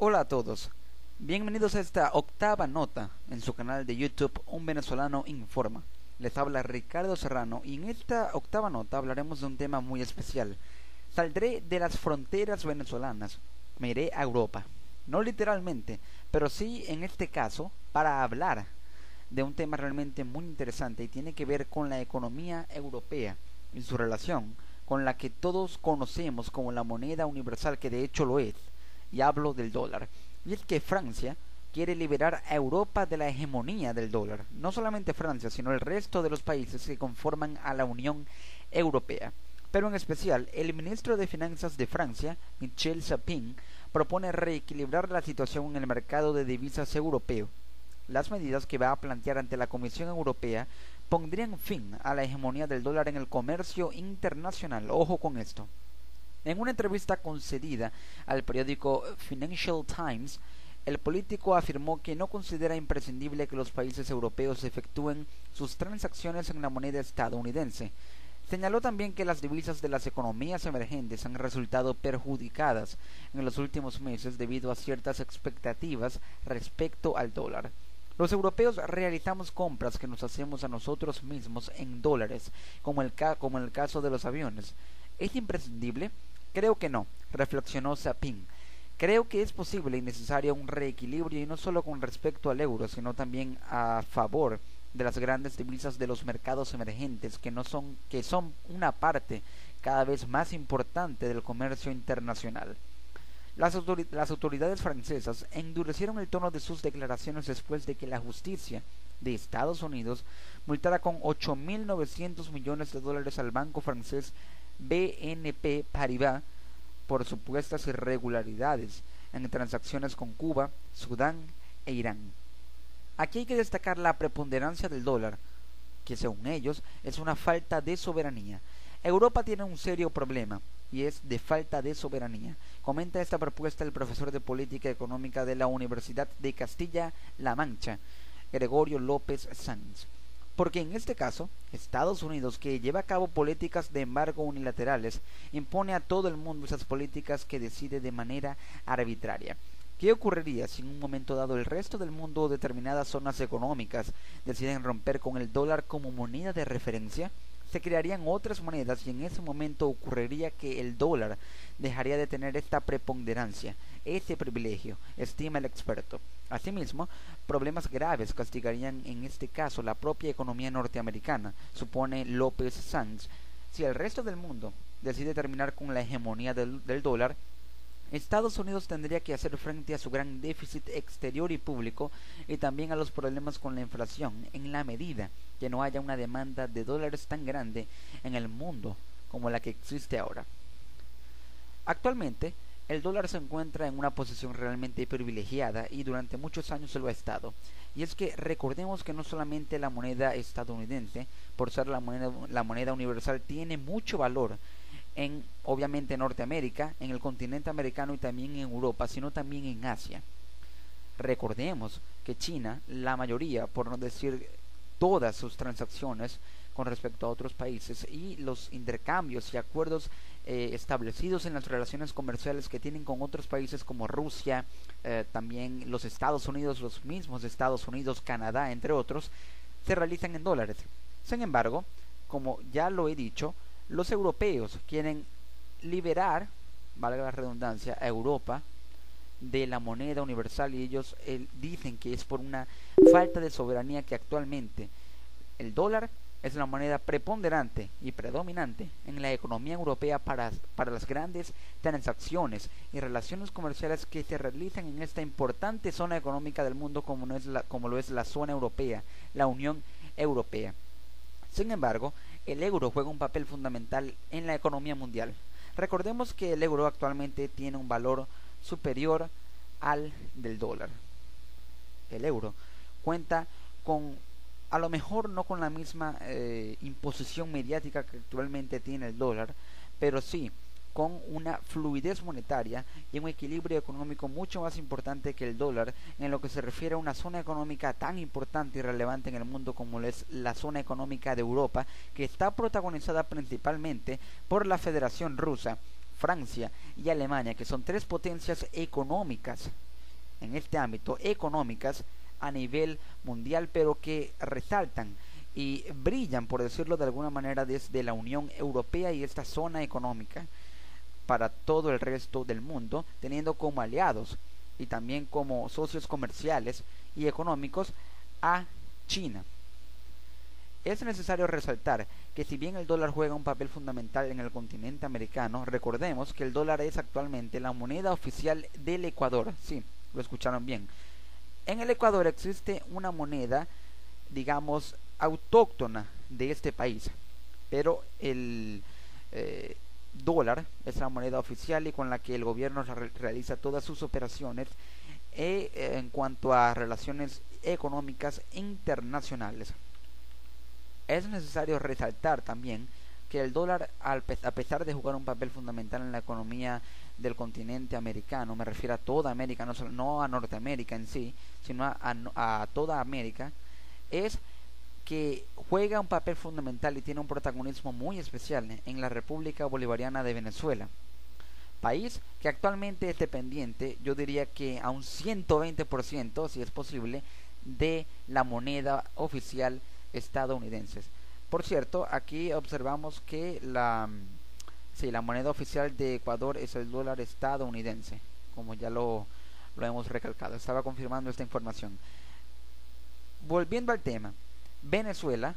Hola a todos, bienvenidos a esta octava nota en su canal de YouTube Un Venezolano Informa. Les habla Ricardo Serrano y en esta octava nota hablaremos de un tema muy especial. Saldré de las fronteras venezolanas, me iré a Europa. No literalmente, pero sí en este caso para hablar de un tema realmente muy interesante y tiene que ver con la economía europea y su relación con la que todos conocemos como la moneda universal, que de hecho lo es, y hablo del dólar. Y es que Francia quiere liberar a Europa de la hegemonía del dólar. No solamente Francia, sino el resto de los países que conforman a la Unión Europea. Pero en especial, el ministro de Finanzas de Francia, Michel Sapin, propone reequilibrar la situación en el mercado de divisas europeo. Las medidas que va a plantear ante la Comisión Europea pondrían fin a la hegemonía del dólar en el comercio internacional. Ojo con esto. En una entrevista concedida al periódico Financial Times, el político afirmó que no considera imprescindible que los países europeos efectúen sus transacciones en la moneda estadounidense. Señaló también que las divisas de las economías emergentes han resultado perjudicadas en los últimos meses debido a ciertas expectativas respecto al dólar. Los europeos realizamos compras que nos hacemos a nosotros mismos en dólares, como el caso de los aviones. ¿Es imprescindible? Creo que no, reflexionó Sapin. Creo que es posible y necesario un reequilibrio y no solo con respecto al euro, sino también a favor de las grandes divisas de los mercados emergentes que son una parte cada vez más importante del comercio internacional. Las autoridades francesas endurecieron el tono de sus declaraciones después de que la justicia de Estados Unidos multara con 8.900 millones de dólares al banco francés BNP Paribas por supuestas irregularidades en transacciones con Cuba, Sudán e Irán. Aquí hay que destacar la preponderancia del dólar, que según ellos es una falta de soberanía. Europa tiene un serio problema y es de falta de soberanía. Comenta esta propuesta el profesor de Política Económica de la Universidad de Castilla-La Mancha, Gregorio López Sanz. Porque en este caso, Estados Unidos, que lleva a cabo políticas de embargo unilaterales, impone a todo el mundo esas políticas que decide de manera arbitraria. ¿Qué ocurriría si en un momento dado el resto del mundo o determinadas zonas económicas deciden romper con el dólar como moneda de referencia? Se crearían otras monedas y en ese momento ocurriría que el dólar dejaría de tener esta preponderancia, ese privilegio, estima el experto. Asimismo, problemas graves castigarían en este caso la propia economía norteamericana, supone López Sanz. Si el resto del mundo decide terminar con la hegemonía del dólar, Estados Unidos tendría que hacer frente a su gran déficit exterior y público y también a los problemas con la inflación en la medida que no haya una demanda de dólares tan grande en el mundo como la que existe ahora. Actualmente, el dólar se encuentra en una posición realmente privilegiada y durante muchos años se lo ha estado. Y es que recordemos que no solamente la moneda estadounidense, por ser la moneda universal, tiene mucho valor en, obviamente, Norteamérica, en el continente americano y también en Europa, sino también en Asia. Recordemos que China, la mayoría, por no decir todas sus transacciones con respecto a otros países y los intercambios y acuerdos establecidos en las relaciones comerciales que tienen con otros países como Rusia, también los Estados Unidos, los mismos Estados Unidos, Canadá, entre otros, se realizan en dólares. Sin embargo, como ya lo he dicho, los europeos quieren liberar, valga la redundancia, a Europa de la moneda universal y ellos dicen que es por una falta de soberanía que actualmente el dólar es la moneda preponderante y predominante en la economía europea para las grandes transacciones y relaciones comerciales que se realizan en esta importante zona económica del mundo como lo es la zona europea, la Unión Europea. Sin embargo, el euro juega un papel fundamental en la economía mundial. Recordemos que el euro actualmente tiene un valor superior al del dólar. El euro cuenta con, a lo mejor no con la misma imposición mediática que actualmente tiene el dólar, pero sí con una fluidez monetaria y un equilibrio económico mucho más importante que el dólar en lo que se refiere a una zona económica tan importante y relevante en el mundo como es la zona económica de Europa, que está protagonizada principalmente por la Federación Rusa, Francia y Alemania, que son tres potencias económicas en este ámbito económicas a nivel mundial, pero que resaltan y brillan, por decirlo de alguna manera, desde la Unión Europea y esta zona económica para todo el resto del mundo, teniendo como aliados y también como socios comerciales y económicos a China. Es necesario resaltar que si bien el dólar juega un papel fundamental en el continente americano, recordemos que el dólar es actualmente la moneda oficial del Ecuador. Sí, lo escucharon bien. En el Ecuador existe una moneda, digamos, autóctona de este país, pero el dólar es la moneda oficial y con la que el gobierno realiza todas sus operaciones en cuanto a relaciones económicas internacionales. Es necesario resaltar también que el dólar, a pesar de jugar un papel fundamental en la economía del continente americano, me refiero a toda América, no a Norteamérica en sí, sino a toda América, es que juega un papel fundamental y tiene un protagonismo muy especial en la República Bolivariana de Venezuela, país que actualmente es dependiente, yo diría que a un 120%, si es posible, de la moneda oficial estadounidense. Por cierto, aquí observamos que la moneda oficial de Ecuador es el dólar estadounidense, como ya lo hemos recalcado. Estaba confirmando esta información. Volviendo al tema, Venezuela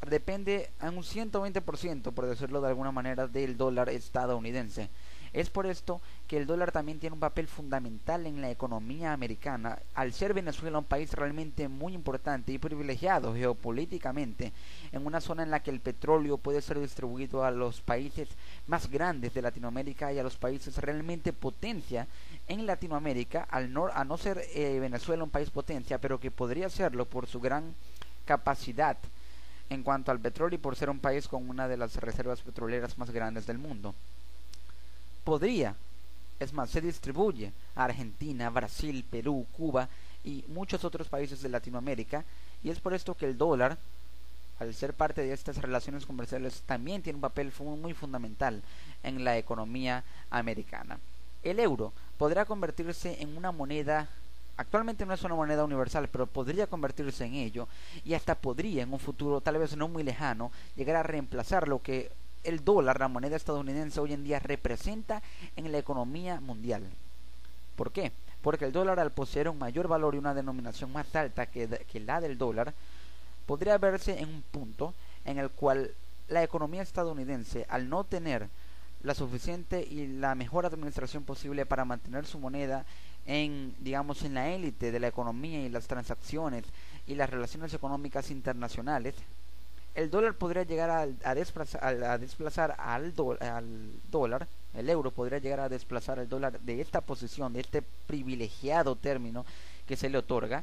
depende a un 120%, por decirlo de alguna manera, del dólar estadounidense. Es por esto que el dólar también tiene un papel fundamental en la economía americana, al ser Venezuela un país realmente muy importante y privilegiado geopolíticamente, en una zona en la que el petróleo puede ser distribuido a los países más grandes de Latinoamérica y a los países realmente potencia en Latinoamérica, a no ser Venezuela un país potencia, pero que podría serlo por su gran capacidad en cuanto al petróleo y por ser un país con una de las reservas petroleras más grandes del mundo. Se distribuye a Argentina, Brasil, Perú, Cuba y muchos otros países de Latinoamérica, y es por esto que el dólar, al ser parte de estas relaciones comerciales, también tiene un papel muy fundamental en la economía americana. El euro podrá convertirse en una moneda, actualmente no es una moneda universal, pero podría convertirse en ello, y hasta podría en un futuro tal vez no muy lejano llegar a reemplazar lo que el dólar, la moneda estadounidense, hoy en día representa en la economía mundial. ¿Por qué? Porque el dólar, al poseer un mayor valor y una denominación más alta que la del dólar, podría verse en un punto en el cual la economía estadounidense, al no tener la suficiente y la mejor administración posible para mantener su moneda en la élite de la economía y las transacciones y las relaciones económicas internacionales, el dólar podría llegar a desplazar al dólar, el euro podría llegar a desplazar al dólar de esta posición, de este privilegiado término que se le otorga,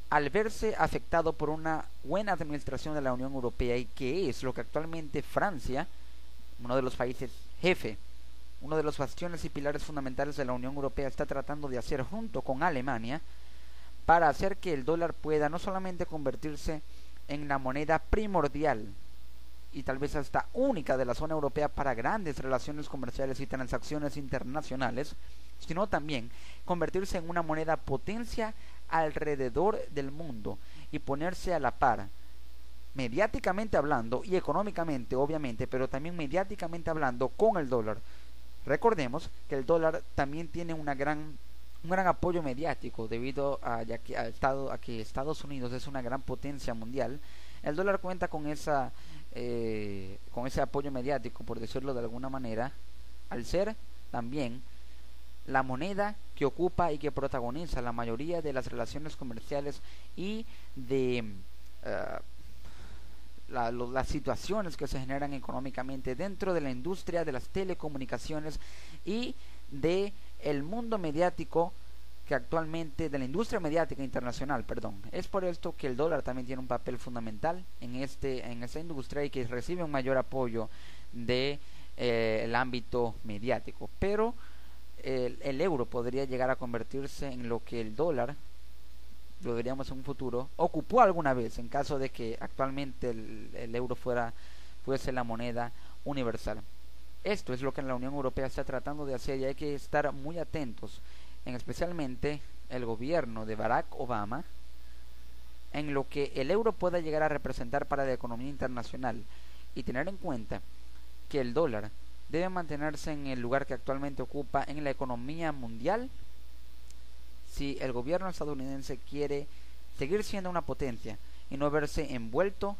al verse afectado por una buena administración de la Unión Europea, y que es lo que actualmente Francia, uno de los países jefe, uno de los bastiones y pilares fundamentales de la Unión Europea, está tratando de hacer junto con Alemania, para hacer que el dólar pueda no solamente convertirse en la moneda primordial y tal vez hasta única de la zona europea para grandes relaciones comerciales y transacciones internacionales, sino también convertirse en una moneda potencia alrededor del mundo y ponerse a la par, mediáticamente hablando y económicamente obviamente, pero también mediáticamente hablando, con el dólar. Recordemos que el dólar también tiene un gran apoyo mediático debido a que Estados Unidos es una gran potencia mundial. El dólar cuenta con ese apoyo mediático, por decirlo de alguna manera, al ser también la moneda que ocupa y que protagoniza la mayoría de las relaciones comerciales y de las situaciones que se generan económicamente dentro de la industria de las telecomunicaciones y de el mundo mediático, que actualmente de la industria mediática internacional, perdón. Es por esto que el dólar también tiene un papel fundamental en esta industria y que recibe un mayor apoyo de el ámbito mediático. Pero el euro podría llegar a convertirse en lo que el dólar, lo veríamos en un futuro, ocupó alguna vez, en caso de que actualmente el euro fuese la moneda universal. Esto es lo que la Unión Europea está tratando de hacer, y hay que estar muy atentos en especialmente el gobierno de Barack Obama, en lo que el euro pueda llegar a representar para la economía internacional, y tener en cuenta que el dólar debe mantenerse en el lugar que actualmente ocupa en la economía mundial si el gobierno estadounidense quiere seguir siendo una potencia y no verse envuelto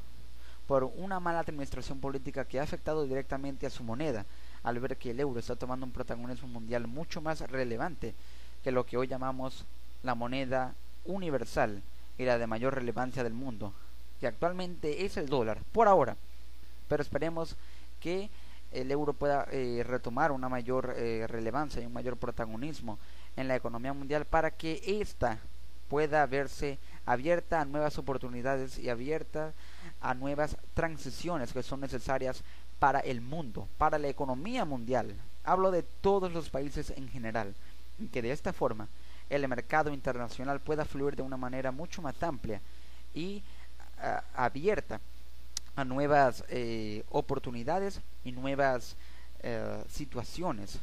por una mala administración política que ha afectado directamente a su moneda, al ver que el euro está tomando un protagonismo mundial mucho más relevante que lo que hoy llamamos la moneda universal y la de mayor relevancia del mundo, que actualmente es el dólar, por ahora. Pero esperemos que el euro pueda retomar una mayor relevancia y un mayor protagonismo en la economía mundial para que ésta pueda verse abierta a nuevas oportunidades y abierta a nuevas transiciones que son necesarias para el mundo, para la economía mundial. Hablo de todos los países en general, y que de esta forma el mercado internacional pueda fluir de una manera mucho más amplia y abierta a nuevas oportunidades y nuevas situaciones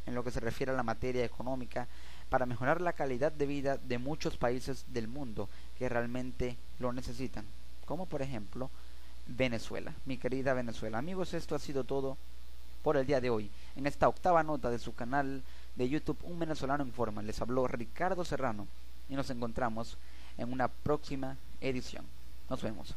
en lo que se refiere a la materia económica para mejorar la calidad de vida de muchos países del mundo que realmente lo necesitan, como por ejemplo Venezuela, mi querida Venezuela. Amigos, esto ha sido todo por el día de hoy en esta octava nota de su canal de YouTube Un Venezolano Informa. Les habló Ricardo Serrano y nos encontramos en una próxima edición. Nos vemos.